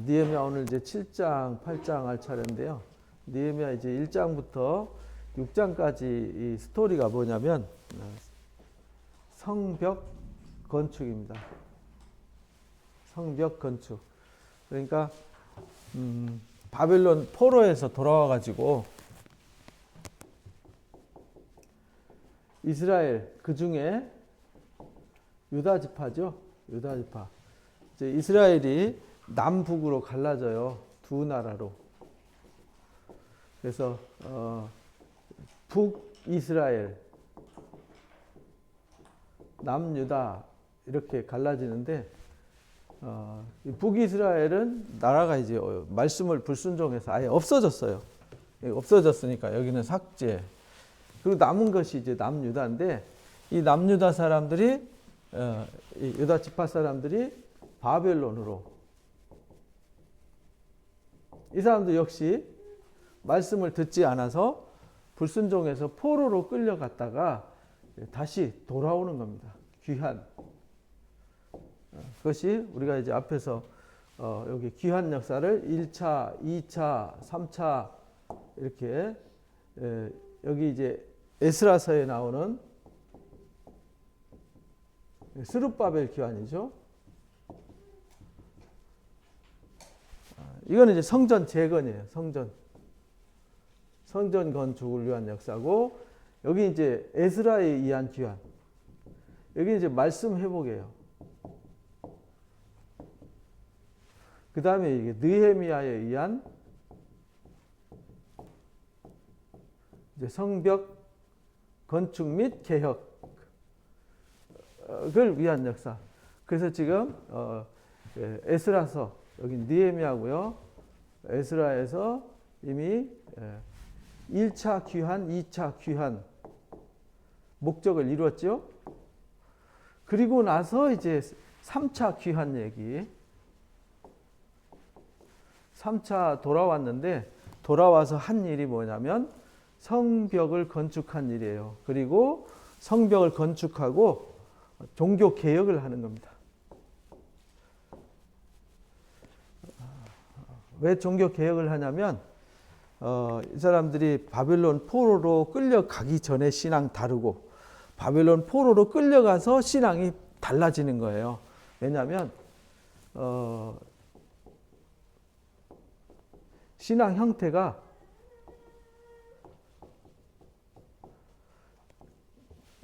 느헤미야 오늘 이제 7장, 8장 할 차례인데요. 느헤미야 이제 1장부터 6장까지 이 스토리가 뭐냐면 성벽 건축입니다. 성벽 건축. 그러니까 바벨론 포로에서 돌아와 가지고 이스라엘 그 중에 유다 지파죠. 유다 지파. 이제 이스라엘이 남북으로 갈라져요. 두 나라로. 그래서 북이스라엘, 남유다 이렇게 갈라지는데 북이스라엘은 나라가 이제 말씀을 불순종해서 아예 없어졌어요. 없어졌으니까 여기는 삭제. 그리고 남은 것이 이제 남유다인데 이 남유다 사람들이 이 유다 지파 사람들이 바벨론으로, 이 사람도 역시 말씀을 듣지 않아서 불순종해서 포로로 끌려갔다가 다시 돌아오는 겁니다. 귀환. 그것이 우리가 이제 앞에서 여기 귀환 역사를 1차, 2차, 3차 이렇게 여기 이제 에스라서에 나오는 스룹바벨 귀환이죠. 이거는 이제 성전 재건이에요. 성전 건축을 위한 역사고, 여기 이제 에스라에 의한 귀환. 여기 이제 말씀 회복이에요. 그 다음에 이게 느헤미야에 의한 이제 성벽 건축 및 개혁을 위한 역사. 그래서 지금 에스라서 여기 느헤미야고요. 에스라에서 이미 1차 귀환, 2차 귀환 목적을 이루었죠. 그리고 나서 이제 3차 귀환 얘기. 3차 돌아왔는데 돌아와서 한 일이 뭐냐면 성벽을 건축한 일이에요. 그리고 성벽을 건축하고 종교 개혁을 하는 겁니다. 왜 종교 개혁을 하냐면 이 사람들이 바벨론 포로로 끌려가기 전에 신앙 다르고 바벨론 포로로 끌려가서 신앙이 달라지는 거예요. 왜냐하면 신앙 형태가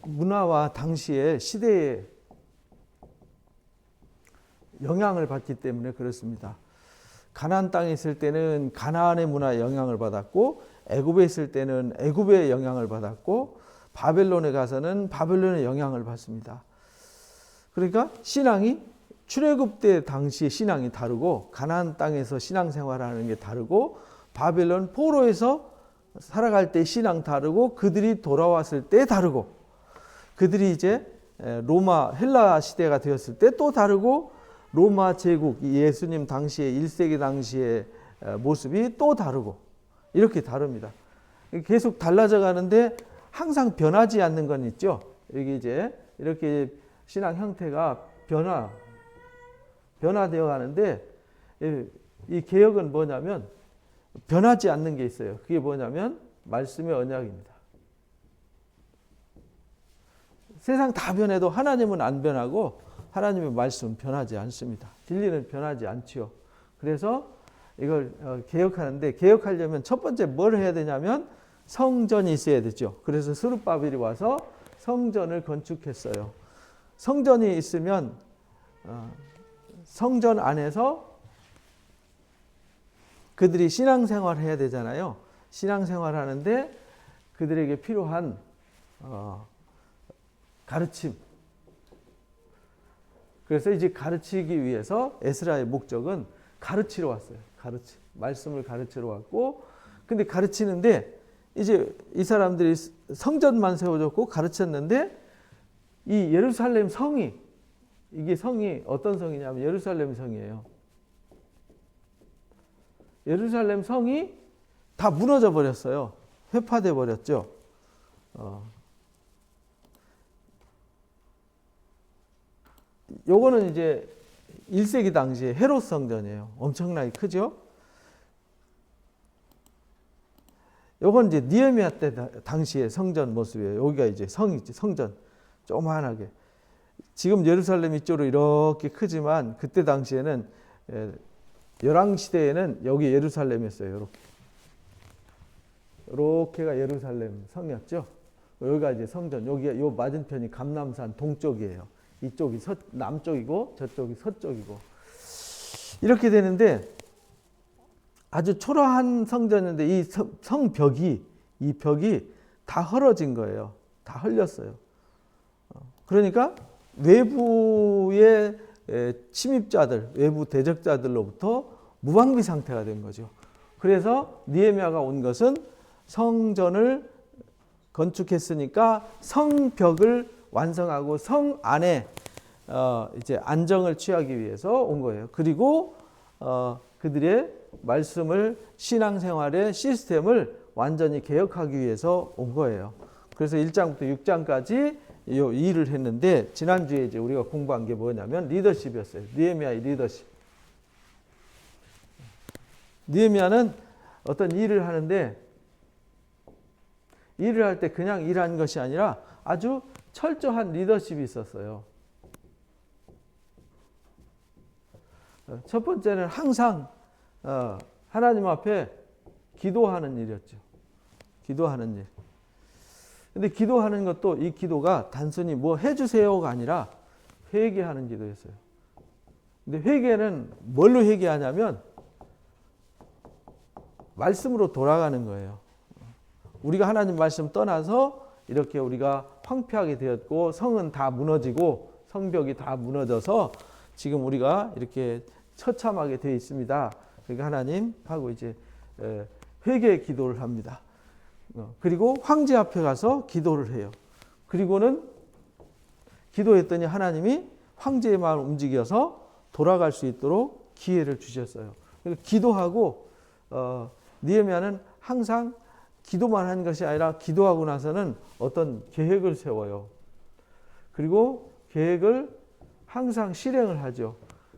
문화와 당시의 시대에 영향을 받기 때문에 그렇습니다. 가나안 땅에 있을 때는 가나안의 문화에 영향을 받았고, 애굽에 있을 때는 애굽의 영향을 받았고, 바벨론에 가서는 바벨론의 영향을 받습니다. 그러니까 신앙이 출애굽 때 당시의 신앙이 다르고, 가나안 땅에서 신앙생활하는 게 다르고, 바벨론 포로에서 살아갈 때 신앙 다르고, 그들이 돌아왔을 때 다르고, 그들이 이제 로마 헬라 시대가 되었을 때 또 다르고, 로마 제국 예수님 당시에 1세기 당시의 모습이 또 다르고, 이렇게 다릅니다. 계속 달라져 가는데 항상 변하지 않는 건 있죠. 여기 이제 이렇게 신앙 형태가 변화되어 가는데, 이 개혁은 뭐냐면 변하지 않는 게 있어요. 그게 뭐냐면 말씀의 언약입니다. 세상 다 변해도 하나님은 안 변하고 하나님의 말씀은 변하지 않습니다. 진리는 변하지 않지요. 그래서 이걸 개혁하는데, 개혁하려면 첫 번째 뭘 해야 되냐면 성전이 있어야 되죠. 그래서 스룹바벨이 와서 성전을 건축했어요. 성전이 있으면 성전 안에서 그들이 신앙생활을 해야 되잖아요. 신앙생활 하는데 그들에게 필요한 가르침. 그래서 이제 가르치기 위해서 에스라의 목적은 가르치러 왔어요. 말씀을 가르치러 왔고, 근데 가르치는데 이제 이 사람들이 성전만 세워줬고 가르쳤는데, 이 예루살렘 성이, 이게 성이 어떤 성이냐면 예루살렘 성이에요. 예루살렘 성이 다 무너져 버렸어요. 회파돼 버렸죠. 요거는 이제 1세기 당시에 헤롯 성전이에요. 엄청나게 크죠? 요건 이제 느헤미야 때 당시의 성전 모습이에요. 여기가 이제 성이지, 성전. 조그만하게. 지금 예루살렘 이쪽으로 이렇게 크지만 그때 당시에는 열왕 시대에는 여기 예루살렘이었어요. 이렇게. 이렇게가 예루살렘 성이었죠. 여기가 이제 성전. 여기가 요 맞은편이 감람산 동쪽이에요. 이쪽이 남쪽이고 저쪽이 서쪽이고. 이렇게 되는데 아주 초라한 성전인데 이 성벽이 이 벽이 다 헐어진 거예요. 다 헐렸어요. 그러니까 외부의 침입자들, 외부 대적자들로부터 무방비 상태가 된 거죠. 그래서 느헤미야가 온 것은 성전을 건축했으니까 성벽을 완성하고 성 안에 이제 안정을 취하기 위해서 온 거예요. 그리고 그들의 말씀을 신앙생활의 시스템을 완전히 개혁하기 위해서 온 거예요. 그래서 1장부터 6장까지 이 일을 했는데 지난주에 이제 우리가 공부한 게 뭐냐면 리더십이었어요. 느헤미야의 리더십. 느헤미야는 어떤 일을 하는데 일을 할 때 그냥 일하는 것이 아니라 아주 철저한 리더십이 있었어요. 첫 번째는 항상 하나님 앞에 기도하는 일이었죠. 기도하는 일. 근데 기도하는 것도 이 기도가 단순히 뭐 해주세요가 아니라 회개하는 기도였어요. 근데 회개는 뭘로 회개하냐면 말씀으로 돌아가는 거예요. 우리가 하나님 말씀 떠나서 이렇게 우리가 황폐하게 되었고 성은 다 무너지고 성벽이 다 무너져서 지금 우리가 이렇게 처참하게 되어 있습니다. 그러니까 하나님하고 이제 회개 기도를 합니다. 그리고 황제 앞에 가서 기도를 해요. 그리고는 기도했더니 하나님이 황제의 마음을 움직여서 돌아갈 수 있도록 기회를 주셨어요. 그러니까 기도하고 느헤미야는 항상 기도만 하는 것이 아니라 기도하고 나서는 어떤 계획을 세워요. 그리고 계획을 항상 실행을 하죠.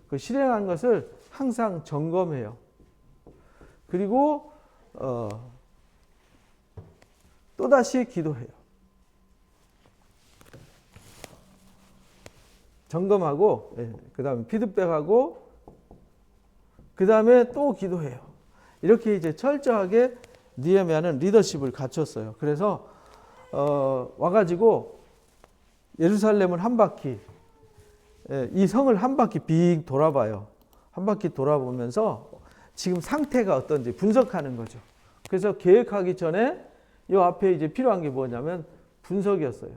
그 실행한 것을 항상 점검해요. 그리고 또다시 기도해요. 점검하고 그 다음에 피드백하고 그 다음에 또 기도해요. 이렇게 이제 철저하게 느헤미야는 리더십을 갖췄어요. 그래서 와가지고 예루살렘을 한 바퀴 이 성을 한 바퀴 빙 돌아봐요. 한 바퀴 돌아보면서 지금 상태가 어떤지 분석하는 거죠. 그래서 계획하기 전에 이 앞에 이제 필요한 게 뭐냐면 분석이었어요.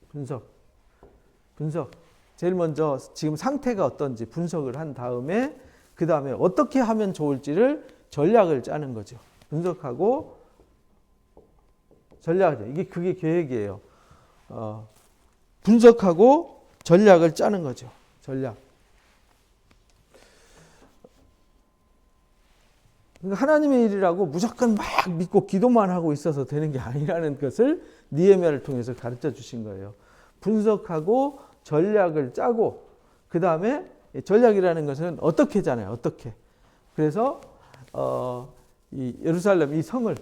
분석. 제일 먼저 지금 상태가 어떤지 분석을 한 다음에 그 다음에 어떻게 하면 좋을지를 전략을 짜는 거죠. 분석하고 전략, 그게 계획이에요. 분석하고 전략을 짜는 거죠. 전략. 그러니까 하나님의 일이라고 무조건 막 믿고 기도만 하고 있어서 되는 게 아니라는 것을 느헤미야를 통해서 가르쳐 주신 거예요. 분석하고 전략을 짜고 그 다음에 전략이라는 것은 어떻게잖아요. 어떻게. 그래서 이 예루살렘 이 성을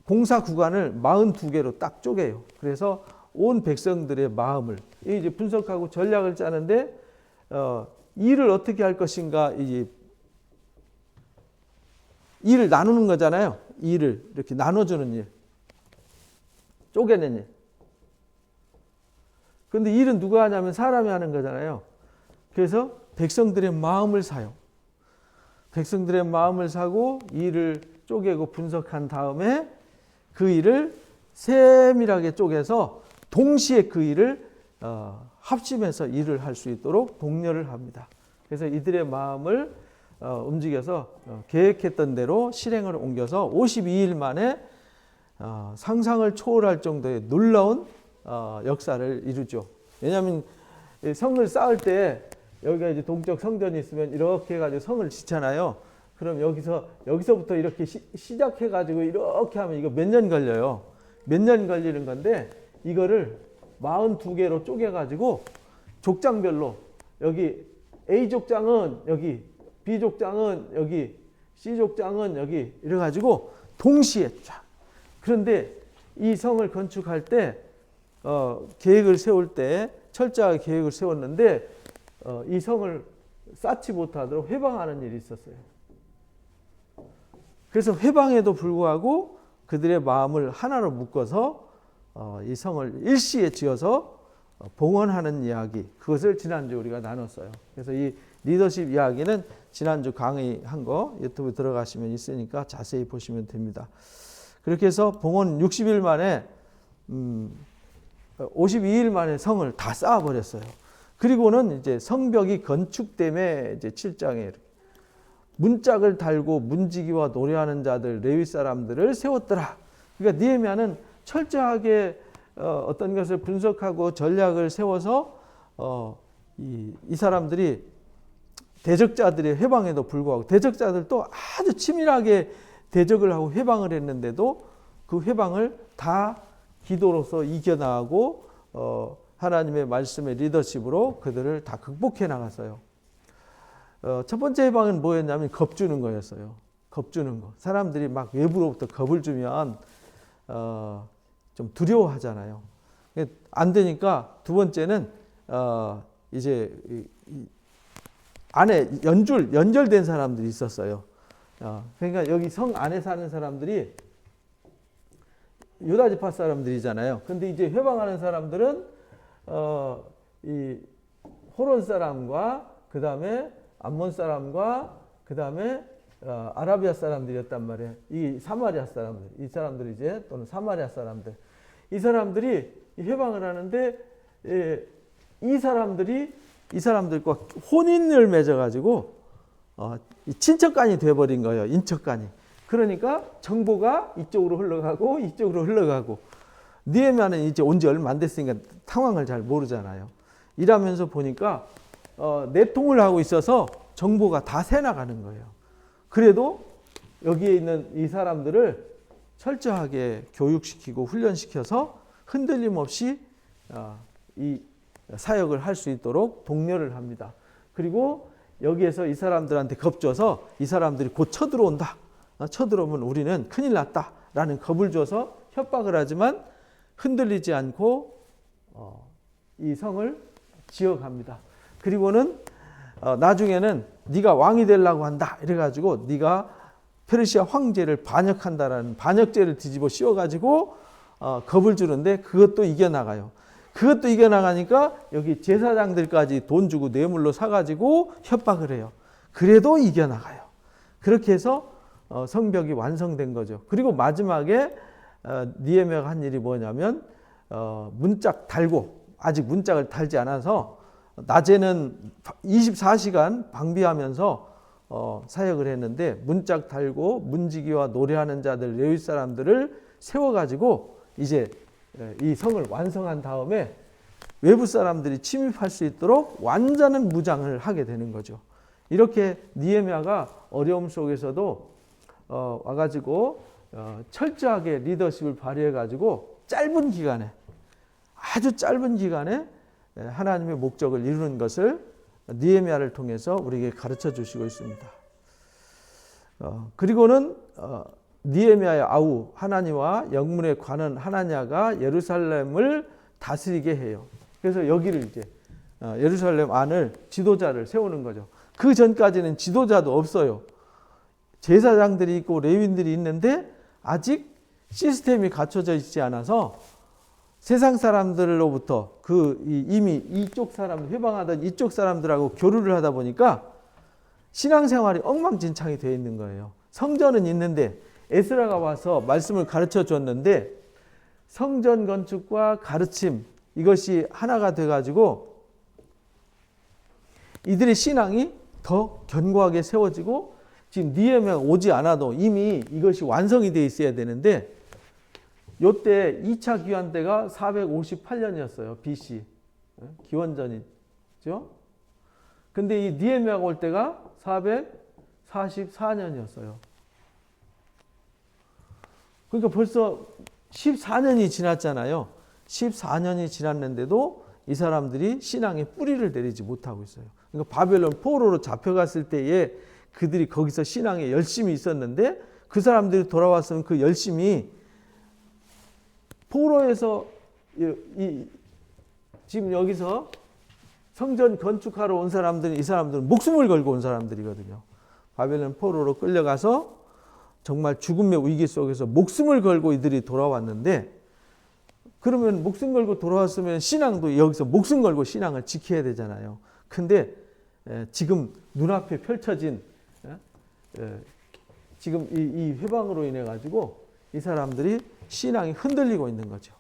공사 구간을 42개로 딱 쪼개요. 그래서 온 백성들의 마음을 이제 분석하고 전략을 짜는데 일을 어떻게 할 것인가 이제 일을 나누는 거잖아요. 일을 이렇게 나눠주는 일, 쪼개는 일. 그런데 일은 누가 하냐면 사람이 하는 거잖아요. 그래서 백성들의 마음을 사요. 백성들의 마음을 사고 일을 쪼개고 분석한 다음에 그 일을 세밀하게 쪼개서 동시에 그 일을 합심해서 일을 할 수 있도록 독려를 합니다. 그래서 이들의 마음을 움직여서 계획했던 대로 실행을 옮겨서 52일 만에 상상을 초월할 정도의 놀라운 역사를 이루죠. 왜냐하면 성을 쌓을 때 여기가 이제 동쪽 성전이 있으면 이렇게 해가지고 성을 짓잖아요. 그럼 여기서부터 이렇게 시작해가지고 이렇게 하면 이거 몇 년 걸려요. 몇 년 걸리는 건데 이거를 42개로 쪼개가지고 족장별로 여기 A족장은 여기, B족장은 여기, C족장은 여기 이래가지고 동시에 쫙. 그런데 이 성을 건축할 때 계획을 세울 때 철저하게 계획을 세웠는데 이 성을 쌓지 못하도록 회방하는 일이 있었어요. 그래서 회방에도 불구하고 그들의 마음을 하나로 묶어서 이 성을 일시에 지어서 봉헌하는 이야기, 그것을 지난주 우리가 나눴어요. 그래서 이 리더십 이야기는 지난주 강의한 거 유튜브 들어가시면 있으니까 자세히 보시면 됩니다. 그렇게 해서 봉헌 60일 만에 52일 만에 성을 다 쌓아버렸어요. 그리고는 이제 성벽이 건축됨에 이제 7장에 문짝을 달고 문지기와 노래하는 자들 레위 사람들을 세웠더라. 그러니까 느헤미야는 철저하게 어떤 것을 분석하고 전략을 세워서 이 사람들이 대적자들의 회방에도 불구하고 대적자들도 아주 치밀하게 대적을 하고 회방을 했는데도 그 회방을 다 기도로서 이겨나가고 하나님의 말씀의 리더십으로 그들을 다 극복해 나갔어요. 첫 번째 회방은 뭐였냐면 겁주는 거였어요. 겁주는 거. 사람들이 막 외부로부터 겁을 주면 좀 두려워하잖아요. 안 되니까 두 번째는 이제 안에 연결된 사람들이 있었어요. 그러니까 여기 성 안에 사는 사람들이 유다 지파 사람들이잖아요. 근데 이제 회방하는 사람들은 이 호론 사람과 그 다음에 암몬 사람과 그 다음에 아라비아 사람들이었단 말이에요. 이 사마리아 사람들, 이 사람들이 이제 또는 사마리아 사람들, 이 사람들이 회방을 하는데 이 사람들과 혼인을 맺어가지고 친척간이 돼버린 거예요. 인척간이. 그러니까 정보가 이쪽으로 흘러가고 느헤미야는 이제 온 지 얼마 안 됐으니까 상황을 잘 모르잖아요. 이러면서 보니까 내통을 하고 있어서 정보가 다 새나가는 거예요. 그래도 여기에 있는 이 사람들을 철저하게 교육시키고 훈련시켜서 흔들림 없이 이 사역을 할 수 있도록 독려를 합니다. 그리고 여기에서 이 사람들한테 겁줘서 이 사람들이 곧 쳐들어온다. 쳐들어오면 우리는 큰일 났다. 라는 겁을 줘서 협박을 하지만 흔들리지 않고 이 성을 지어갑니다. 그리고는 나중에는 네가 왕이 되려고 한다. 이래가지고 네가 페르시아 황제를 반역한다라는 반역죄를 뒤집어 씌워가지고 겁을 주는데 그것도 이겨나가요. 그것도 이겨나가니까 여기 제사장들까지 돈 주고 뇌물로 사가지고 협박을 해요. 그래도 이겨나가요. 그렇게 해서 성벽이 완성된 거죠. 그리고 마지막에 느헤미야가 한 일이 뭐냐면 문짝 달고 아직 문짝을 달지 않아서 낮에는 24시간 방비하면서 사역을 했는데 문짝 달고 문지기와 노래하는 자들 레위 사람들을 세워가지고 이제 이 성을 완성한 다음에 외부 사람들이 침입할 수 있도록 완전한 무장을 하게 되는 거죠. 이렇게 느헤미야가 어려움 속에서도 와가지고 철저하게 리더십을 발휘해가지고 아주 짧은 기간에 하나님의 목적을 이루는 것을 느헤미야를 통해서 우리에게 가르쳐 주시고 있습니다. 그리고는 느헤미야의 아우 하나니와 영문에 관한 하나냐가 예루살렘을 다스리게 해요. 그래서 여기를 이제 예루살렘 안을 지도자를 세우는 거죠. 그 전까지는 지도자도 없어요. 제사장들이 있고 레위인들이 있는데 아직 시스템이 갖춰져 있지 않아서 세상 사람들로부터 이미 이쪽 사람 회방하던 이쪽 사람들하고 교류를 하다 보니까 신앙생활이 엉망진창이 되어 있는 거예요. 성전은 있는데 에스라가 와서 말씀을 가르쳐 줬는데 성전 건축과 가르침 이것이 하나가 돼가지고 이들의 신앙이 더 견고하게 세워지고 지금 느헤미야가 오지 않아도 이미 이것이 완성이 되어 있어야 되는데 요때 2차 기원 때가 458년이었어요. BC. 기원전이죠. 근데 이 느헤미야가 올 때가 444년이었어요. 그러니까 벌써 14년이 지났잖아요. 14년이 지났는데도 이 사람들이 신앙에 뿌리를 내리지 못하고 있어요. 그러니까 바벨론 포로로 잡혀갔을 때에 그들이 거기서 신앙에 열심히 있었는데 그 사람들이 돌아왔으면 그 열심히 포로에서 지금 여기서 성전 건축하러 온 사람들은 이 사람들은 목숨을 걸고 온 사람들이거든요. 바벨론 포로로 끌려가서 정말 죽음의 위기 속에서 목숨을 걸고 이들이 돌아왔는데 그러면 목숨 걸고 돌아왔으면 신앙도 여기서 목숨 걸고 신앙을 지켜야 되잖아요. 근데 지금 눈앞에 펼쳐진 지금 이 회방으로 인해 가지고 이 사람들이 신앙이 흔들리고 있는 거죠.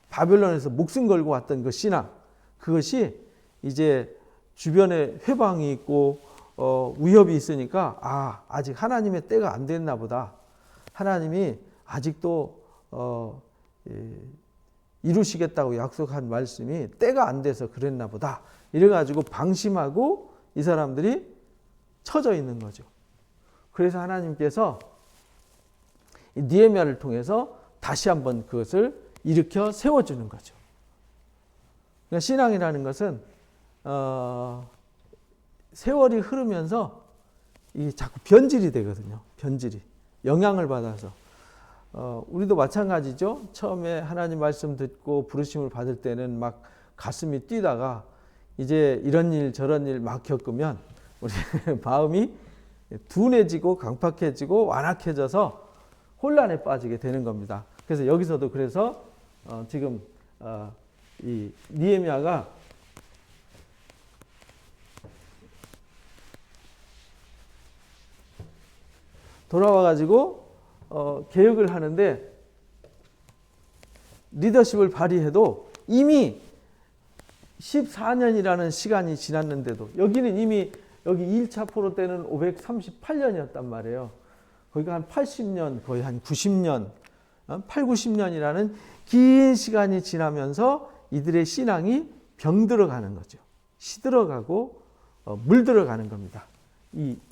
바벨론에서 목숨 걸고 왔던 그 신앙, 그것이 이제 주변에 회방이 있고 위협이 있으니까 아직 하나님의 때가 안 됐나 보다. 하나님이 아직도 이루시겠다고 약속한 말씀이 때가 안 돼서 그랬나 보다. 이래가지고 방심하고 이 사람들이 처져 있는 거죠. 그래서 하나님께서 느헤미야를 통해서 다시 한번 그것을 일으켜 세워주는 거죠. 그러니까 신앙이라는 것은 세월이 흐르면서 이 자꾸 변질이 되거든요. 변질이 영향을 받아서 우리도 마찬가지죠. 처음에 하나님 말씀 듣고 부르심을 받을 때는 막 가슴이 뛰다가 이제 이런 일 저런 일 막 겪으면 우리 마음이 둔해지고 강팍해지고 완악해져서 혼란에 빠지게 되는 겁니다. 그래서 여기서도 그래서 지금 이 느헤미야가 돌아와 가지고 개혁을 하는데 리더십을 발휘해도 이미 14년이라는 시간이 지났는데도 여기는 이미 여기 1차 포로 때는 538년이었단 말이에요. 거기가 한 80년, 거의 한 90년, 8, 90년이라는 긴 시간이 지나면서 이들의 신앙이 병들어가는 거죠. 시들어가고 물들어가는 겁니다.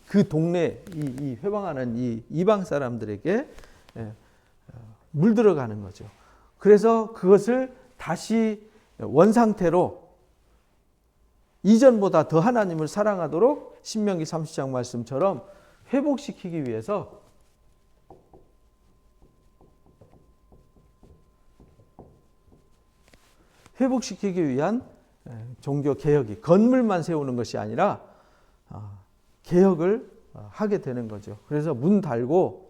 그 동네, 이 회방하는 이 이방 사람들에게 물들어가는 거죠. 그래서 그것을 다시 원상태로 이전보다 더 하나님을 사랑하도록 신명기 30장 말씀처럼 회복시키기 위해서 회복시키기 위한 종교 개혁이 건물만 세우는 것이 아니라 개혁을 하게 되는 거죠. 그래서 문 달고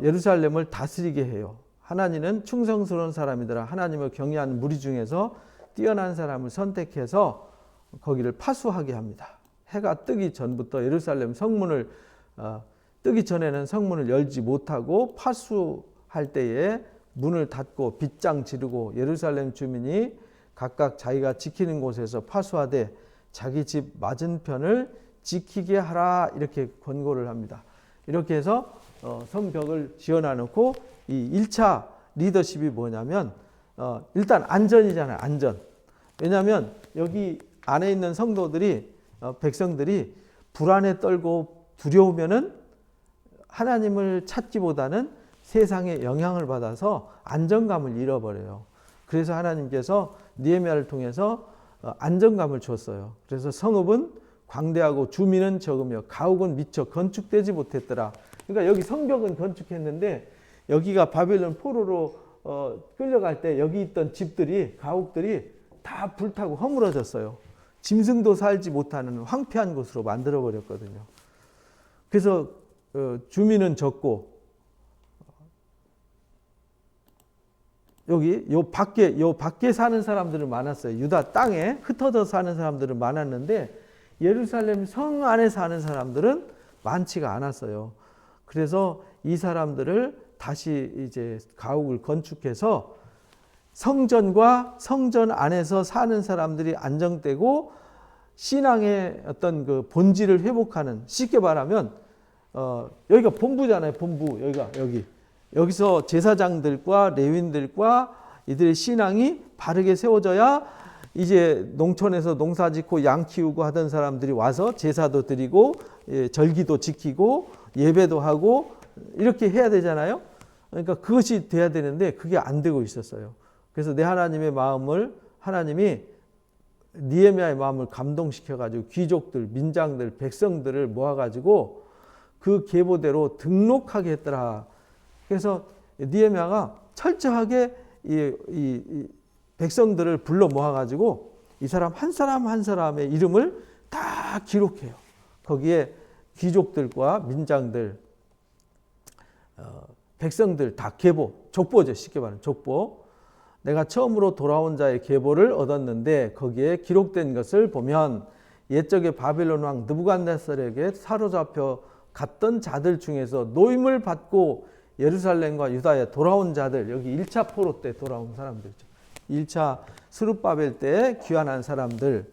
예루살렘을 다스리게 해요. 하나님은 충성스러운 사람이더라. 하나님을 경외하는 무리 중에서 뛰어난 사람을 선택해서 거기를 파수하게 합니다. 해가 뜨기 전부터 예루살렘 성문을 뜨기 전에는 성문을 열지 못하고 파수할 때에 문을 닫고 빗장 지르고 예루살렘 주민이 각각 자기가 지키는 곳에서 파수하되 자기 집 맞은편을 지키게 하라 이렇게 권고를 합니다. 이렇게 해서 성벽을 지어놔놓고 이 1차 리더십이 뭐냐면 일단 안전이잖아요. 안전. 왜냐하면 여기 안에 있는 성도들이 백성들이 불안에 떨고 두려우면은 하나님을 찾기보다는 세상에 영향을 받아서 안정감을 잃어버려요. 그래서 하나님께서 느헤미야를 통해서 안정감을 줬어요. 그래서 성읍은 광대하고 주민은 적으며 가옥은 미처 건축되지 못했더라. 그러니까 여기 성벽은 건축했는데 여기가 바벨론 포로로 끌려갈 때 여기 있던 집들이 가옥들이 다 불타고 허물어졌어요. 짐승도 살지 못하는 황폐한 곳으로 만들어 버렸거든요. 그래서 주민은 적고 여기 요 밖에 사는 사람들은 많았어요. 유다 땅에 흩어져 사는 사람들은 많았는데 예루살렘 성 안에 사는 사람들은 많지가 않았어요. 그래서 이 사람들을 다시 이제 가옥을 건축해서 성전과 성전 안에서 사는 사람들이 안정되고 신앙의 어떤 그 본질을 회복하는, 쉽게 말하면 여기가 본부잖아요. 본부. 여기서 제사장들과 레위인들과 이들의 신앙이 바르게 세워져야 이제 농촌에서 농사 짓고 양 키우고 하던 사람들이 와서 제사도 드리고 절기도 지키고 예배도 하고 이렇게 해야 되잖아요. 그러니까 그것이 돼야 되는데 그게 안 되고 있었어요. 그래서 내 하나님의 마음을 하나님이 느헤미야의 마음을 감동시켜가지고 귀족들, 민장들, 백성들을 모아가지고 그 계보대로 등록하게 했더라. 그래서 느헤미야가 철저하게 이 백성들을 불러 모아가지고 이 사람 한 사람의 이름을 다 기록해요. 거기에 귀족들과 민장들, 백성들 다 계보, 족보죠. 쉽게 말하면 족보. 내가 처음으로 돌아온 자의 계보를 얻었는데 거기에 기록된 것을 보면 옛적에 바벨론 왕 느부갓네살에게 사로잡혀 갔던 자들 중에서 노임을 받고 예루살렘과 유다에 돌아온 자들, 여기 1차 포로 때 돌아온 사람들이죠. 1차 스룹바벨 때 귀환한 사람들,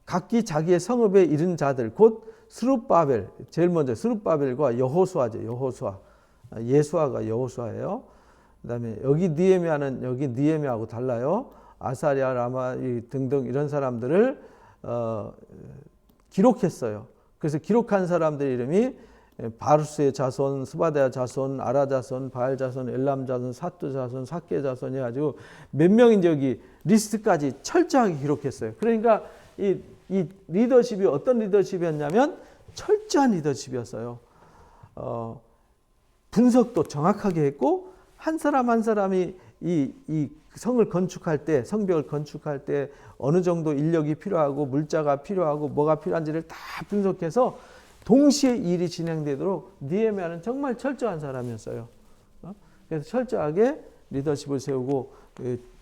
각기 자기의 성읍에 이른 자들, 곧 스룹바벨, 제일 먼저 스룹바벨과 여호수아죠. 여호수아, 예수아가 여호수아예요. 그다음에 여기 느헤미야는 여기 느헤미야하고 달라요. 아사랴, 라마 등등 이런 사람들을 기록했어요. 그래서 기록한 사람들 이름이 바루스의 자손, 스바데아 자손, 아라 자손, 바알 자손, 엘람 자손, 사뚜 자손, 사케 자손 해가지고 몇 명인지 여기 리스트까지 철저하게 기록했어요. 그러니까 이 리더십이 어떤 리더십이었냐면 철저한 리더십이었어요. 분석도 정확하게 했고 한 사람 한 사람이 이 성을 건축할 때, 성벽을 건축할 때 어느 정도 인력이 필요하고 물자가 필요하고 뭐가 필요한지를 다 분석해서 동시에 일이 진행되도록 느헤미야는 정말 철저한 사람이었어요. 그래서 철저하게 리더십을 세우고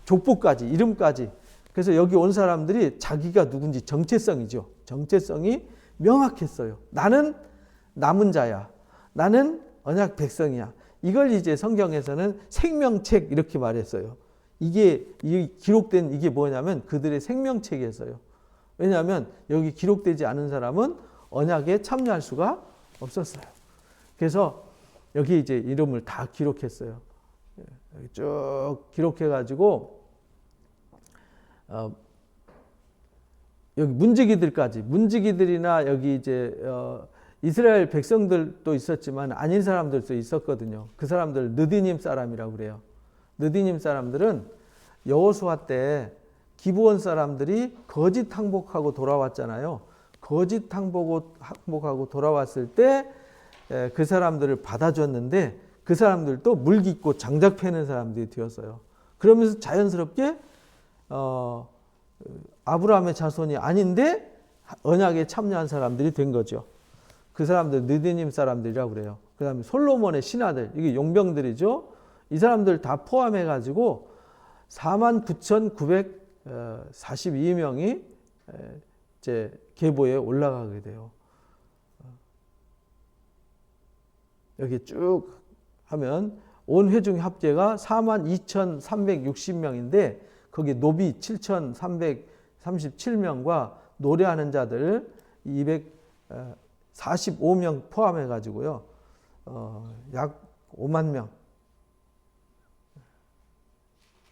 족보까지, 이름까지. 그래서 여기 온 사람들이 자기가 누군지 정체성이죠. 정체성이 명확했어요. 나는 남은 자야. 나는 언약 백성이야. 이걸 이제 성경에서는 생명책 이렇게 말했어요. 이게 기록된 이게 뭐냐면 그들의 생명책이었어요. 왜냐하면 여기 기록되지 않은 사람은 언약에 참여할 수가 없었어요. 그래서 여기 이제 이름을 다 기록했어요. 쭉 기록해가지고 여기 문지기들이나 여기 이제 이스라엘 백성들도 있었지만 아닌 사람들도 있었거든요. 그 사람들 느디님 사람이라고 그래요. 느디님 사람들은 여호수아 때 기브온 사람들이 거짓 항복하고 돌아왔잖아요. 거짓 항복하고 돌아왔을 때 그 사람들을 받아줬는데 그 사람들도 물 깊고 장작 패는 사람들이 되었어요. 그러면서 자연스럽게 아브라함의 자손이 아닌데 언약에 참여한 사람들이 된 거죠. 그 사람들 느디님 사람들이라고 그래요. 그 다음에 솔로몬의 신하들, 이게 용병들이죠. 이 사람들 다 포함해가지고 49,942명이 이제 계보에 올라가게 돼요. 여기 쭉 하면 온 회중 합계가 42,360명인데 거기 노비 7,337명과 노래하는 자들 245명 포함해 가지고요. 약 5만 명.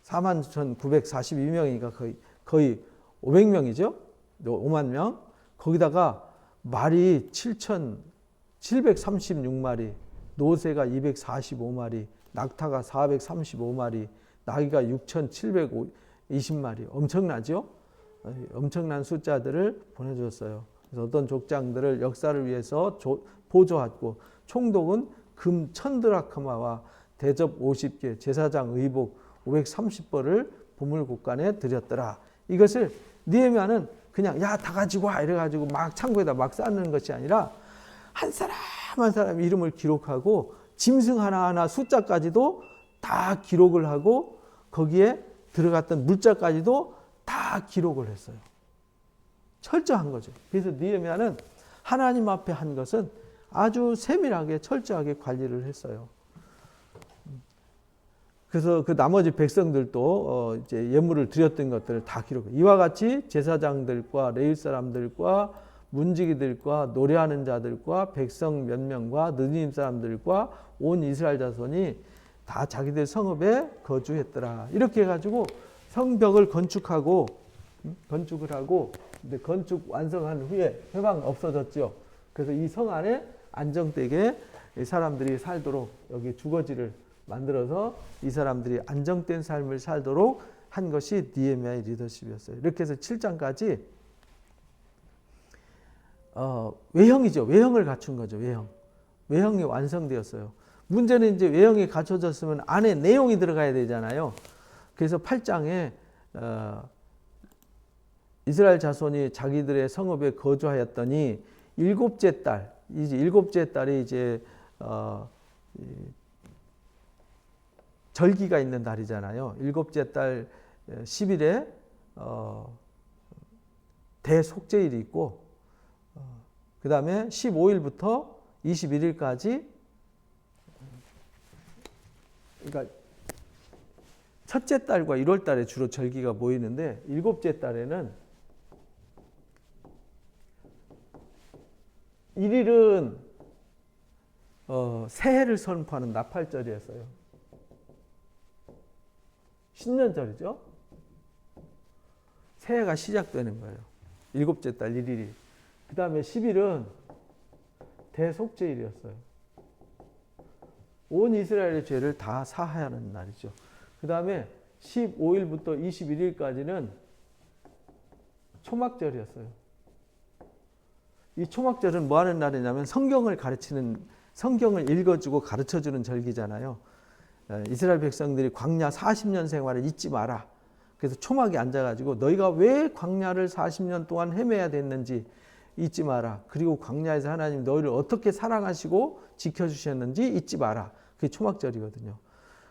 41,942명이니까 거의 500명이죠. 5만 명. 거기다가 말이 7,736마리, 노새가 245마리, 낙타가 435마리, 나귀가 6,720마리. 엄청나죠? 엄청난 숫자들을 보내줬어요. 그래서 어떤 족장들을 역사를 위해서 보조하고 총독은 금 1000드라크마와 대접 50개, 제사장 의복 530벌을 보물국간에 드렸더라. 이것을 느헤미야는 그냥 야 다 가지고 와 이래가지고 막 창고에다 막 쌓는 것이 아니라 한 사람 한 사람 이름을 기록하고 짐승 하나하나 숫자까지도 다 기록을 하고 거기에 들어갔던 물자까지도 다 기록을 했어요. 철저한 거죠. 그래서 느헤미야는 하나님 앞에 한 것은 아주 세밀하게 철저하게 관리를 했어요. 그래서 그 나머지 백성들도 이제 예물을 드렸던 것들을 다 기록해. 이와 같이 제사장들과 레위 사람들과 문지기들과 노래하는 자들과 백성 몇 명과 느헤미야 사람들과 온 이스라엘 자손이 다 자기들 성읍에 거주했더라. 이렇게 해가지고 성벽을 건축을 하고 근데 건축 완성한 후에 회방 없어졌죠. 그래서 이 성 안에 안정되게 사람들이 살도록 여기 주거지를 만들어서 이 사람들이 안정된 삶을 살도록 한 것이 느헤미야의 리더십이었어요. 이렇게 해서 7장까지 외형이죠. 외형을 갖춘 거죠. 외형이 완성되었어요. 문제는 이제 외형이 갖춰졌으면 안에 내용이 들어가야 되잖아요. 그래서 8장에 이스라엘 자손이 자기들의 성읍에 거주하였더니 일곱째 달, 이제 일곱째 달이 이제 절기가 있는 달이잖아요. 일곱째 달 10일에 대속죄일이 있고, 그 다음에 15일부터 21일까지, 그러니까 첫째 달과 1월 달에 주로 절기가 모이는데, 일곱째 달에는 1일은 새해를 선포하는 나팔절이었어요. 신년절이죠. 새해가 시작되는 거예요. 일곱째 달 1일이. 그 다음에 10일은 대속죄일이었어요. 온 이스라엘의 죄를 다 사하는 날이죠. 그 다음에 15일부터 21일까지는 초막절이었어요. 이 초막절은 뭐 하는 날이냐면 성경을 읽어주고 가르쳐주는 절기잖아요. 이스라엘 백성들이 광야 40년 생활을 잊지 마라. 그래서 초막에 앉아가지고 너희가 왜 광야를 40년 동안 헤매야 됐는지 잊지 마라. 그리고 광야에서 하나님 너희를 어떻게 사랑하시고 지켜주셨는지 잊지 마라. 그게 초막절이거든요.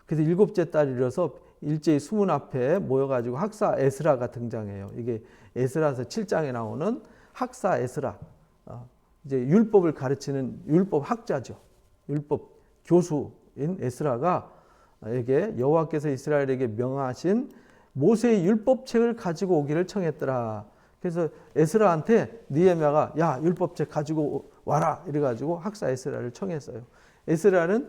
그래서 일곱째 달이라서 일제히 수문 앞에 모여가지고 학사 에스라가 등장해요. 이게 에스라서 7장에 나오는 학사 에스라. 이제 율법을 가르치는 율법 학자죠. 율법 교수인 에스라가 에게 여호와께서 이스라엘에게 명하신 모세의 율법책을 가지고 오기를 청했더라. 그래서 에스라한테 느헤미야가 야 율법책 가지고 와라 이래가지고 학사 에스라를 청했어요. 에스라는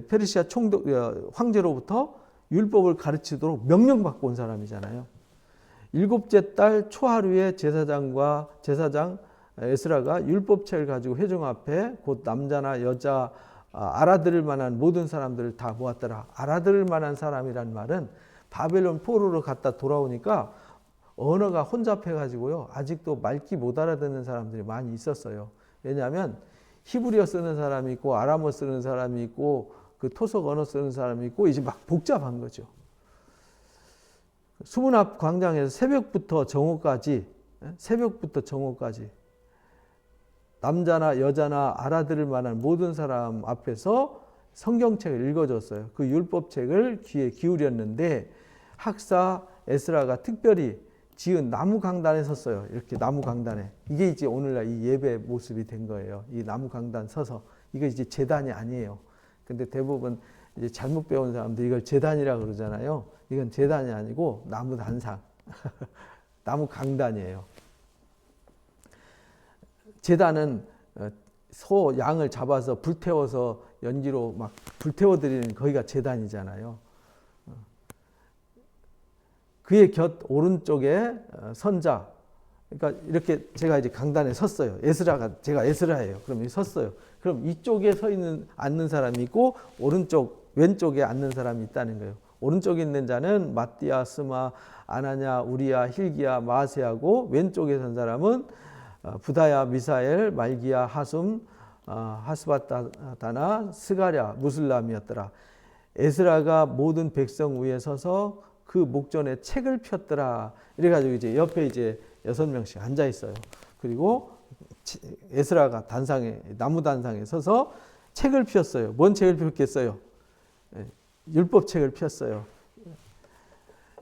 페르시아 총독 황제로부터 율법을 가르치도록 명령받고 온 사람이잖아요. 일곱째 달 초하루에 제사장 에스라가 율법책을 가지고 회중 앞에 곧 남자나 여자 알아들을 만한 모든 사람들을 다 모았더라. 알아들을 만한 사람이란 말은 바벨론 포로로 갔다 돌아오니까 언어가 혼잡해가지고요. 아직도 말귀 못 알아듣는 사람들이 많이 있었어요. 왜냐하면 히브리어 쓰는 사람이 있고 아람어 쓰는 사람이 있고 그 토속 언어 쓰는 사람이 있고 이제 막 복잡한 거죠. 수문 앞 광장에서 새벽부터 정오까지 남자나 여자나 알아들을 만한 모든 사람 앞에서 성경책을 읽어줬어요. 그 율법책을 귀에 기울였는데 학사 에스라가 특별히 지은 나무 강단에 섰어요. 이렇게 나무 강단에. 이게 이제 오늘날 이 예배 모습이 된 거예요. 이 나무 강단 서서. 이거 이제 제단이 아니에요. 근데 대부분 이제 잘못 배운 사람들이 이걸 제단이라고 그러잖아요. 이건 제단이 아니고 나무 단상. 나무 강단이에요. 제단은 소, 양을 잡아서 불태워서 연기로 막 불태워드리는 거기가 제단이잖아요. 그의 곁 오른쪽에 선자, 그러니까 이렇게 제가 이제 강단에 섰어요. 제가 에스라예요. 그럼 섰어요. 그럼 이쪽에 앉는 사람이 있고 왼쪽에 앉는 사람이 있다는 거예요. 오른쪽에 있는 자는 마띠아, 스마, 아나냐, 우리야, 힐기야, 마세하고 왼쪽에 선 사람은 부다야, 미사엘, 말기야, 하숨, 하스바다나, 스가랴, 무슬람이었더라. 에스라가 모든 백성 위에 서서 그 목전에 책을 폈더라. 이래가지고 이제 옆에 이제 6명씩 앉아 있어요. 그리고 에스라가 나무 단상에 서서 책을 폈어요. 뭔 책을 폈겠어요? 율법책을 폈어요.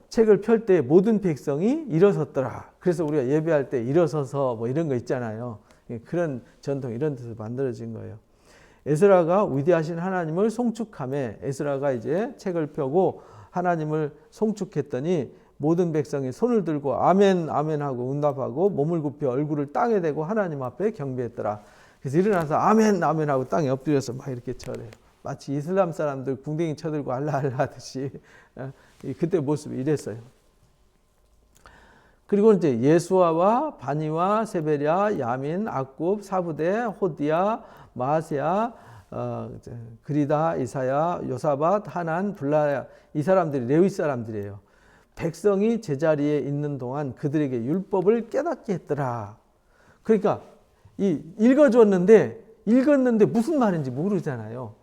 책을 펼 때 모든 백성이 일어섰더라. 그래서 우리가 예배할 때 일어서서 뭐 이런 거 있잖아요. 그런 전통 이런 데서 만들어진 거예요. 에스라가 위대하신 하나님을 송축하며 에스라가 이제 책을 펴고 하나님을 송축했더니 모든 백성이 손을 들고 아멘 아멘 하고 응답하고 몸을 굽혀 얼굴을 땅에 대고 하나님 앞에 경배했더라. 그래서 일어나서 아멘 아멘 하고 땅에 엎드려서 막 이렇게 절해요. 마치 이슬람 사람들 궁뎅이 쳐들고 알라 알라 하듯이 그때 모습이 이랬어요. 그리고 이제 예수아와 바니와 세베랴, 야민, 악굽, 사부대, 호디야, 마아세야, 그리다, 이사야, 요사밧, 하난, 블라야 이 사람들이 레위 사람들이에요. 백성이 제자리에 있는 동안 그들에게 율법을 깨닫게 했더라. 그러니까 읽었는데 무슨 말인지 모르잖아요.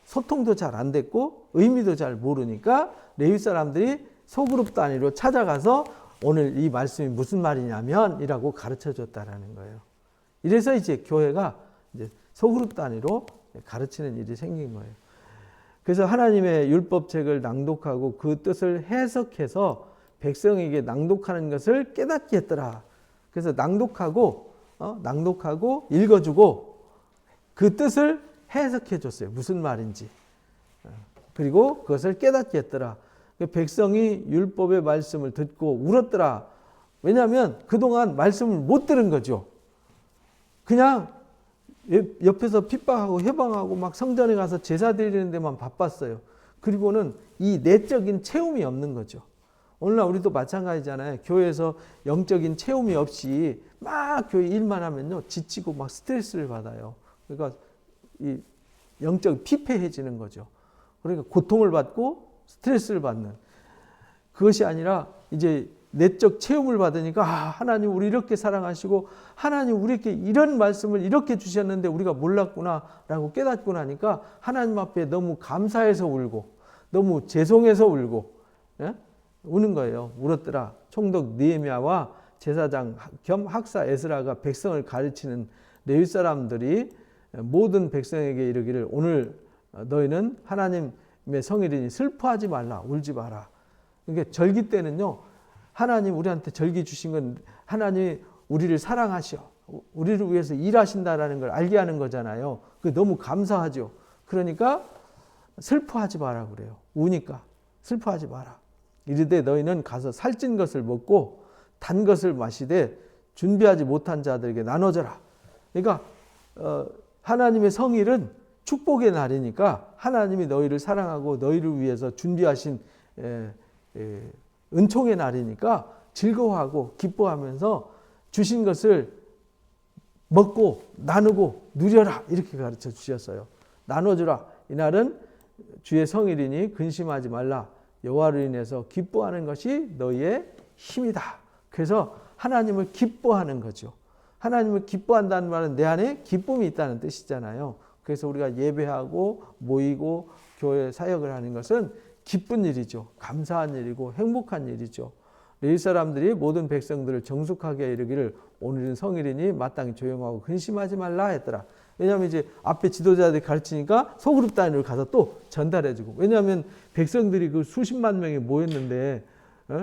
소통도 잘 안 됐고 의미도 잘 모르니까 레위 사람들이 소그룹 단위로 찾아가서 오늘 이 말씀이 무슨 말이냐면 이라고 가르쳐 줬다라는 거예요. 이래서 이제 교회가 이제 소그룹 단위로 가르치는 일이 생긴 거예요. 그래서 하나님의 율법책을 낭독하고 그 뜻을 해석해서 백성에게 낭독하는 것을 깨닫게 했더라. 그래서 낭독하고 읽어주고 그 뜻을 해석해 줬어요. 무슨 말인지. 그리고 그것을 깨닫게 했더라. 백성이 율법의 말씀을 듣고 울었더라. 왜냐하면 그동안 말씀을 못 들은 거죠. 그냥 옆에서 핍박하고 해방하고 막 성전에 가서 제사 드리는 데만 바빴어요. 그리고는 이 내적인 체험이 없는 거죠. 오늘날 우리도 마찬가지잖아요. 교회에서 영적인 체험이 없이 막 교회 일만 하면요 지치고 막 스트레스를 받아요. 그러니까 이 영적 피폐해지는 거죠. 그러니까 고통을 받고 스트레스를 받는 그것이 아니라 이제 내적 체험을 받으니까 하나님 우리 이렇게 사랑하시고 하나님 우리에게 이런 말씀을 이렇게 주셨는데 우리가 몰랐구나라고 깨닫고 나니까 하나님 앞에 너무 감사해서 울고 너무 죄송해서 울고 우는 거예요. 울었더라. 총독 느헤미야와 제사장 겸 학사 에스라가 백성을 가르치는 레위 사람들이 모든 백성에게 이르기를 오늘 너희는 하나님의 성일이니 슬퍼하지 말라 울지 마라. 그러니까 절기 때는요 하나님 우리한테 절기 주신 건 하나님이 우리를 사랑하셔 우리를 위해서 일하신다라는 걸 알게 하는 거잖아요. 그 너무 감사하죠. 그러니까 슬퍼하지 마라 그래요. 우니까 슬퍼하지 마라. 이르되 너희는 가서 살찐 것을 먹고 단 것을 마시되 준비하지 못한 자들에게 나눠줘라. 그러니까 하나님의 성일은 축복의 날이니까 하나님이 너희를 사랑하고 너희를 위해서 준비하신 은총의 날이니까 즐거워하고 기뻐하면서 주신 것을 먹고 나누고 누려라 이렇게 가르쳐 주셨어요. 나눠주라. 이날은 주의 성일이니 근심하지 말라. 여호와를 인해서 기뻐하는 것이 너희의 힘이다. 그래서 하나님을 기뻐하는 거죠. 하나님을 기뻐한다는 말은 내 안에 기쁨이 있다는 뜻이잖아요. 그래서 우리가 예배하고 모이고 교회 사역을 하는 것은 기쁜 일이죠. 감사한 일이고 행복한 일이죠. 레위 사람들이 모든 백성들을 정숙하게 이르기를 오늘은 성일이니 마땅히 조용하고 근심하지 말라 했더라. 왜냐하면 이제 앞에 지도자들이 가르치니까 소그룹 단위로 가서 또 전달해주고. 왜냐하면 백성들이 그 수십만 명이 모였는데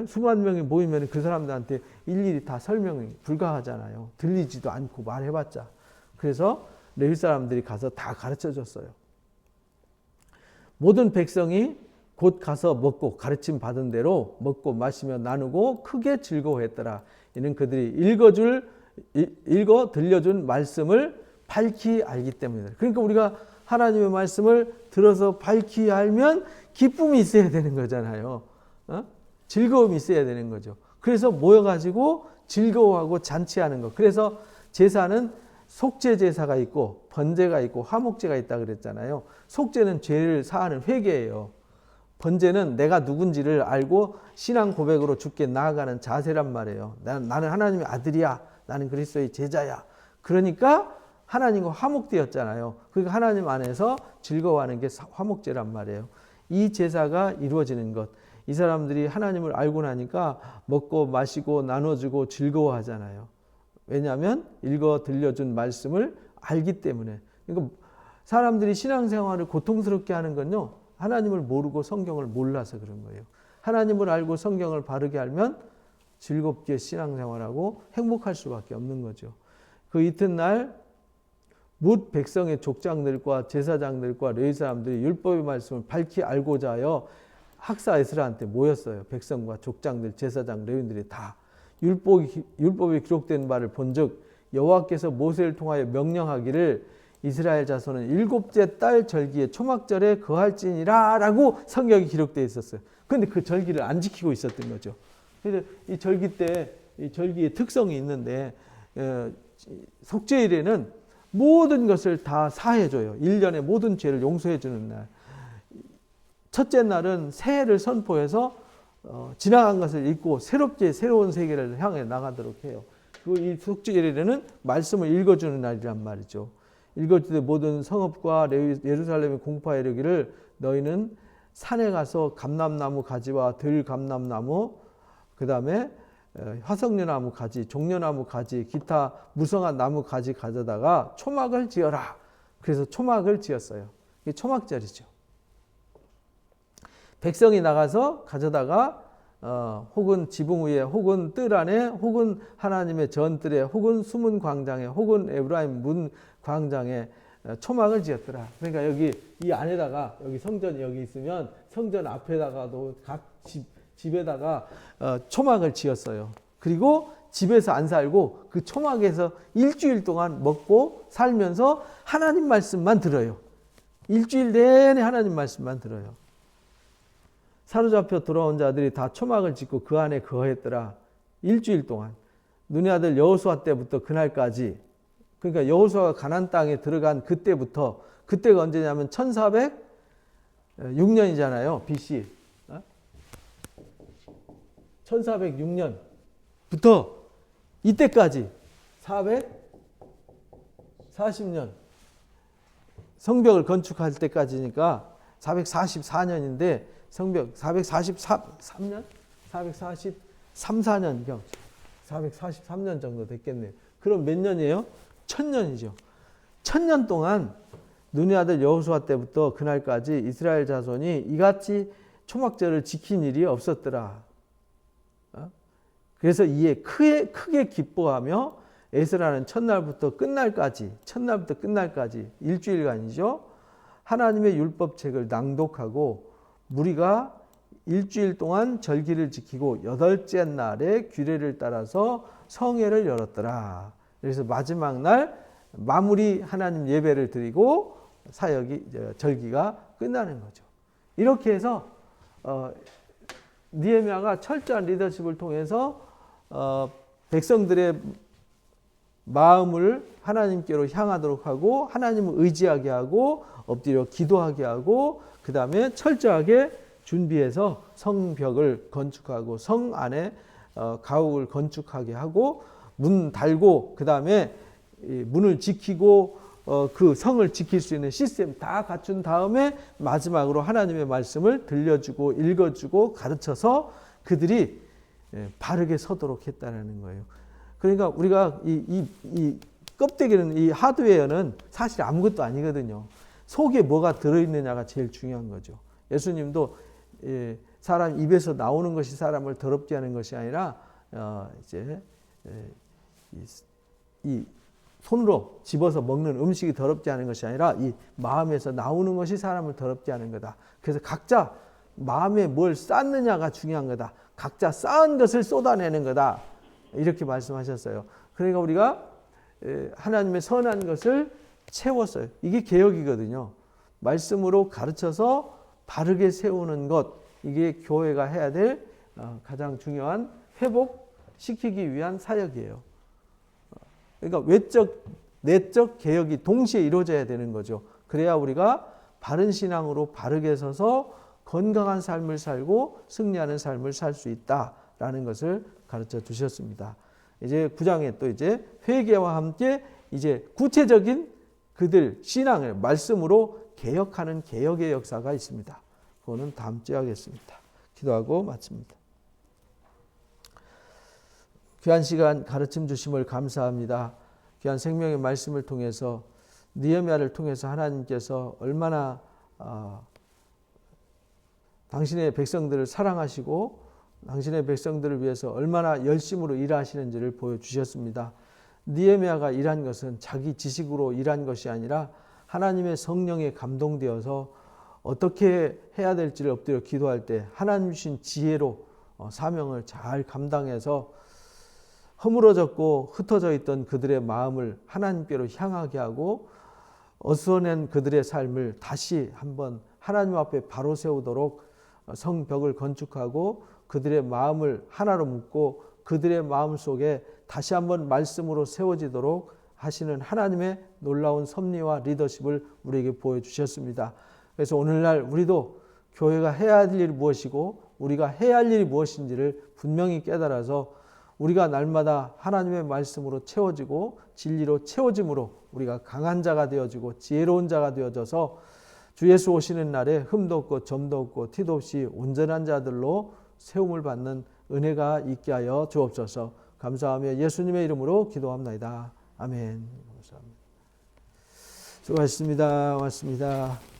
수만 명이 모이면 그 사람들한테 일일이 다 설명이 불가하잖아요. 들리지도 않고 말해봤자. 그래서 레위 사람들이 가서 다 가르쳐줬어요. 모든 백성이 곧 가서 먹고 가르침 받은 대로 먹고 마시며 나누고 크게 즐거워했더라. 이는 그들이 읽어 들려준 말씀을 밝히 알기 때문이다. 그러니까 우리가 하나님의 말씀을 들어서 밝히 알면 기쁨이 있어야 되는 거잖아요. 즐거움이 있어야 되는 거죠. 그래서 모여가지고 즐거워하고 잔치하는 거. 그래서 제사는 속죄 제사가 있고 번제가 있고 화목제가 있다 그랬잖아요. 속죄는 죄를 사하는 회개예요. 번제는 내가 누군지를 알고 신앙 고백으로 주께 나아가는 자세란 말이에요. 나는 하나님의 아들이야. 나는 그리스도의 제자야. 그러니까 하나님과 화목되었잖아요. 그러니까 하나님 안에서 즐거워하는 게 화목제란 말이에요. 이 제사가 이루어지는 것. 이 사람들이 하나님을 알고 나니까 먹고 마시고 나눠주고 즐거워하잖아요. 왜냐하면 읽어 들려준 말씀을 알기 때문에. 그러니까 사람들이 신앙생활을 고통스럽게 하는 건요. 하나님을 모르고 성경을 몰라서 그런 거예요. 하나님을 알고 성경을 바르게 알면 즐겁게 신앙생활하고 행복할 수밖에 없는 거죠. 그 이튿날 뭇 백성의 족장들과 제사장들과 레위 사람들이 율법의 말씀을 밝히 알고자 하여 학사 에스라한테 모였어요. 백성과 족장들, 제사장, 레위인들이 다. 율법에 기록된 바를 본즉 여호와께서 모세를 통하여 명령하기를 이스라엘 자손은 일곱째 달 절기에 초막절에 거할지니라 라고 성경에 기록되어 있었어요. 그런데 그 절기를 안 지키고 있었던 거죠. 그래서 이 절기 때 이 절기의 특성이 있는데 속죄일에는 모든 것을 다 사해줘요. 1년의 모든 죄를 용서해 주는 날. 첫째 날은 새해를 선포해서 지나간 것을 잊고 새로운 세계를 향해 나가도록 해요. 그리고 이 속죄일에는 말씀을 읽어주는 날이란 말이죠. 읽어주되 모든 성읍과 예루살렘에 공포하여 이르기를 너희는 산에 가서 감람나무 가지와 들감람나무 그 다음에 화석류나무 가지, 종려나무 가지, 기타 무성한 나무 가지 가져다가 초막을 지어라. 그래서 초막을 지었어요. 이게 초막절이죠. 백성이 나가서 가져다가 혹은 지붕 위에 혹은 뜰 안에 혹은 하나님의 전뜰에 혹은 숨은 광장에 혹은 에브라임 문 광장에 초막을 지었더라. 그러니까 여기 이 안에다가 여기 성전이 여기 있으면 성전 앞에다가도 각 집에다가 초막을 지었어요. 그리고 집에서 안 살고 그 초막에서 일주일 동안 먹고 살면서 하나님 말씀만 들어요. 일주일 내내 하나님 말씀만 들어요. 사로잡혀 돌아온 자들이 다 초막을 짓고 그 안에 거했더라. 일주일 동안. 눈의 아들 여호수아 때부터 그날까지. 그러니까 여호수아가 가나안 땅에 들어간 그때부터, 그때가 언제냐면 1406년이잖아요. BC. 1406년부터 이때까지 440년 성벽을 건축할 때까지니까 444년인데 성벽 443년? 443년 443년 정도 됐겠네요. 그럼 몇 년이에요? 1000년이죠. 1000년 동안 눈의 아들 여호수아 때부터 그날까지 이스라엘 자손이 이같이 초막절을 지킨 일이 없었더라. 그래서 이에 크게 기뻐하며 에스라는 첫날부터 끝날까지 일주일간이죠. 하나님의 율법책을 낭독하고 무리가 일주일 동안 절기를 지키고 8째 날에 규례를 따라서 성회를 열었더라. 그래서 마지막 날 마무리 하나님 예배를 드리고 절기가 끝나는 거죠. 이렇게 해서 느헤미야가 철저한 리더십을 통해서 백성들의 마음을 하나님께로 향하도록 하고 하나님을 의지하게 하고 엎드려 기도하게 하고 그 다음에 철저하게 준비해서 성벽을 건축하고 성 안에 가옥을 건축하게 하고 문 달고 그 다음에 문을 지키고 그 성을 지킬 수 있는 시스템 다 갖춘 다음에 마지막으로 하나님의 말씀을 들려주고 읽어주고 가르쳐서 그들이 바르게 서도록 했다는 거예요. 그러니까 우리가 이 껍데기는 이 하드웨어는 사실 아무것도 아니거든요. 속에 뭐가 들어있느냐가 제일 중요한 거죠. 예수님도 사람 입에서 나오는 것이 사람을 더럽게 하는 것이 아니라 이제 이 손으로 집어서 먹는 음식이 더럽지 않은 것이 아니라 이 마음에서 나오는 것이 사람을 더럽게 하는 거다. 그래서 각자 마음에 뭘 쌓느냐가 중요한 거다. 각자 쌓은 것을 쏟아내는 거다. 이렇게 말씀하셨어요. 그러니까 우리가 하나님의 선한 것을 채웠어요. 이게 개혁이거든요. 말씀으로 가르쳐서 바르게 세우는 것, 이게 교회가 해야 될 가장 중요한 회복시키기 위한 사역이에요. 그러니까 외적, 내적 개혁이 동시에 이루어져야 되는 거죠. 그래야 우리가 바른 신앙으로 바르게 서서 건강한 삶을 살고 승리하는 삶을 살 수 있다라는 것을 가르쳐 주셨습니다. 이제 9장에 또 이제 회개와 함께 이제 구체적인 그들 신앙을 말씀으로 개혁하는 개혁의 역사가 있습니다. 그거는 다음 주에 하겠습니다. 기도하고 마칩니다. 귀한 시간 가르침 주심을 감사합니다. 귀한 생명의 말씀을 통해서 느헤미야를 통해서 하나님께서 얼마나 당신의 백성들을 사랑하시고 당신의 백성들을 위해서 얼마나 열심으로 일하시는지를 보여주셨습니다. 느헤미야가 일한 것은 자기 지식으로 일한 것이 아니라 하나님의 성령에 감동되어서 어떻게 해야 될지를 엎드려 기도할 때 하나님 주신 지혜로 사명을 잘 감당해서 허물어졌고 흩어져 있던 그들의 마음을 하나님께로 향하게 하고 어수선한 그들의 삶을 다시 한번 하나님 앞에 바로 세우도록 성벽을 건축하고 그들의 마음을 하나로 묶고 그들의 마음 속에 다시 한번 말씀으로 세워지도록 하시는 하나님의 놀라운 섭리와 리더십을 우리에게 보여주셨습니다. 그래서 오늘날 우리도 교회가 해야 할 일이 무엇이고 우리가 해야 할 일이 무엇인지를 분명히 깨달아서 우리가 날마다 하나님의 말씀으로 채워지고 진리로 채워짐으로 우리가 강한 자가 되어지고 지혜로운 자가 되어져서 주 예수 오시는 날에 흠도 없고 점도 없고 티도 없이 온전한 자들로 세움을 받는 은혜가 있게 하여 주옵소서. 감사하며 예수님의 이름으로 기도합나이다. 아멘. 감사합니다. 수고하셨습니다. 고맙습니다.